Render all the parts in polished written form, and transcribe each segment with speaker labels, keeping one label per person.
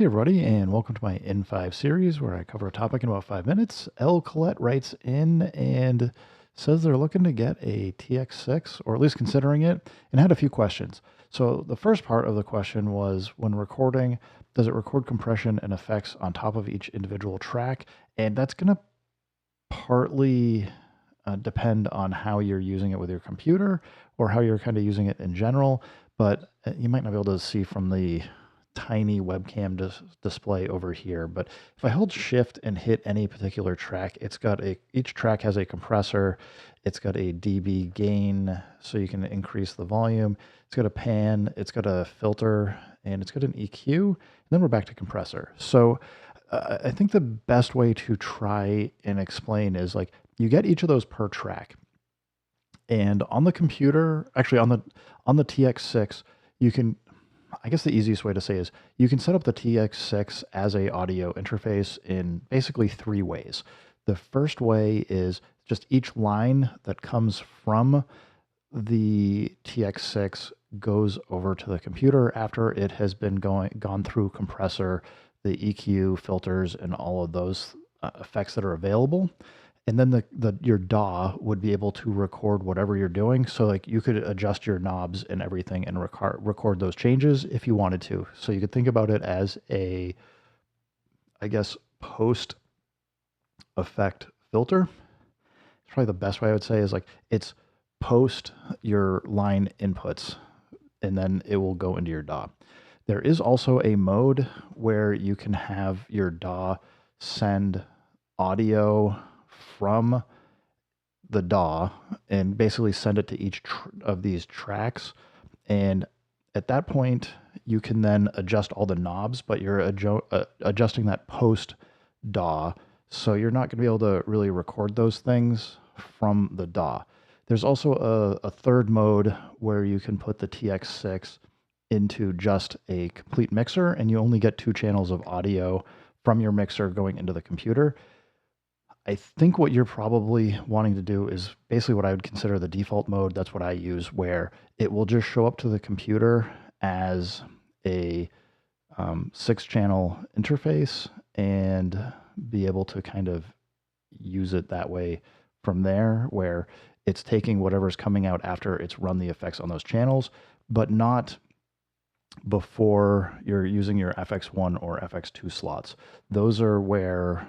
Speaker 1: Hey everybody, and welcome to my in5 series where I cover a topic in about 5 minutes. L. Colette writes in and says they're looking to get a TX-6, or at least considering it, and had a few questions. So the first part of the question was, when recording, does it record compression and effects on top of each individual track? And that's going to partly depend on how you're using it with your computer or how you're kind of using it in general, but you might not be able to see from the tiny webcam display over here. But if I hold shift and hit any particular track, each track has a compressor. It's got a dB gain, so you can increase the volume. It's got a pan, it's got a filter, and it's got an EQ. And then we're back to compressor. So I think the best way to try and explain is like you get each of those per track. And on the computer, actually on the TX6, you can, I guess the easiest way to say is you can set up the TX6 as a audio interface in basically three ways. The first way is just each line that comes from the TX6 goes over to the computer after it has been gone through compressor, the EQ, filters, and all of those effects that are available. And then your DAW would be able to record whatever you're doing. So like you could adjust your knobs and everything and record those changes if you wanted to. So you could think about it as a, I guess, post effect filter. It's probably the best way I would say is like it's post your line inputs and then it will go into your DAW. There is also a mode where you can have your DAW send audio from the DAW and basically send it to each of these tracks. And at that point, you can then adjust all the knobs, but you're adjusting that post DAW. So you're not going to be able to really record those things from the DAW. There's also a third mode where you can put the TX6 into just a complete mixer and you only get 2 channels of audio from your mixer going into the computer. I think what you're probably wanting to do is basically what I would consider the default mode. That's what I use, where it will just show up to the computer as a 6-channel interface and be able to kind of use it that way from there, where it's taking whatever's coming out after it's run the effects on those channels, but not before you're using your FX1 or FX2 slots. Those are where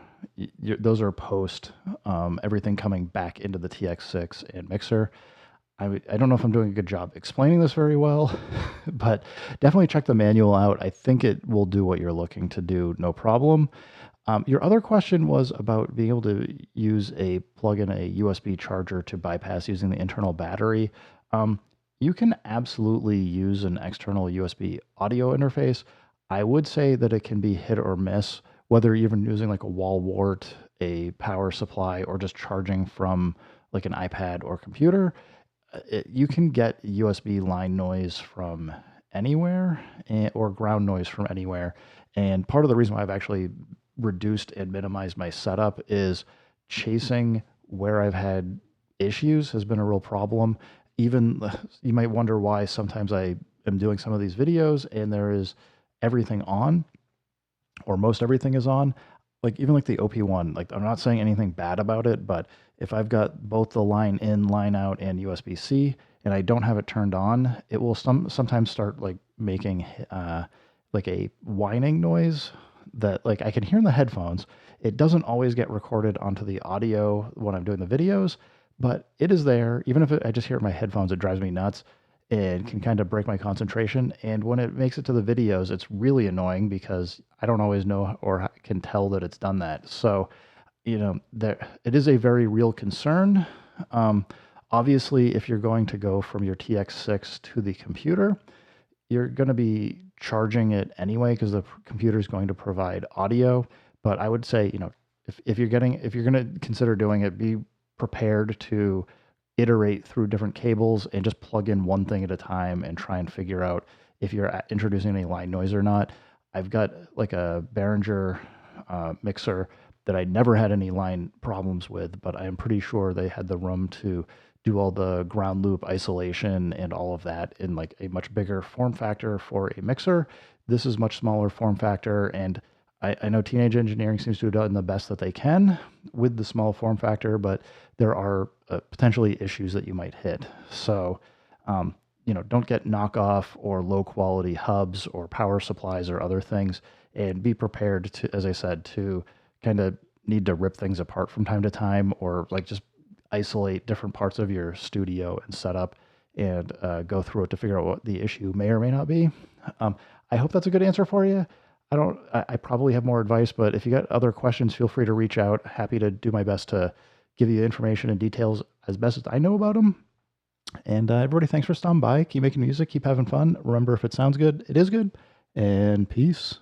Speaker 1: those are post everything coming back into the TX6 and mixer. I don't know if I'm doing a good job explaining this very well, but definitely check the manual out. I think it will do what you're looking to do, no problem. Your other question was about being able to plug in a USB charger to bypass using the internal battery. You can absolutely use an external USB audio interface. I would say that it can be hit or miss, whether you're even using like a wall wart, a power supply, or just charging from like an iPad or computer. You can get USB line noise from anywhere or ground noise from anywhere. And part of the reason why I've actually reduced and minimized my setup is chasing where I've had issues has been a real problem. Even you might wonder why sometimes I am doing some of these videos and there is everything on, or most everything is on. Like even like the OP1, like I'm not saying anything bad about it, but if I've got both the line in, line out, and USB-C, and I don't have it turned on, it will sometimes start like making like a whining noise that like I can hear in the headphones. It doesn't always get recorded onto the audio when I'm doing the videos, but it is there. Even if I just hear it in my headphones, it drives me nuts and can kind of break my concentration. And when it makes it to the videos, it's really annoying because I don't always know or can tell that it's done that. So, it is a very real concern. Obviously, if you're going to go from your TX6 to the computer, you're going to be charging it anyway because the computer is going to provide audio. But I would say, if you're going to consider doing it, be prepared to iterate through different cables and just plug in one thing at a time and try and figure out if you're introducing any line noise or not. I've got like a Behringer mixer that I never had any line problems with, but I am pretty sure they had the room to do all the ground loop isolation and all of that in like a much bigger form factor for a mixer This is much smaller form factor, and I know teenage engineering seems to have done the best that they can with the small form factor, but there are potentially issues that you might hit. So, don't get knockoff or low quality hubs or power supplies or other things, and be prepared to, as I said, to kind of need to rip things apart from time to time, or like just isolate different parts of your studio and setup and go through it to figure out what the issue may or may not be. Um, I hope that's a good answer for you. I probably have more advice, but if you got other questions, feel free to reach out. Happy to do my best to give you information and details as best as I know about them. And everybody, thanks for stopping by. Keep making music, keep having fun. Remember, if it sounds good, it is good. And peace.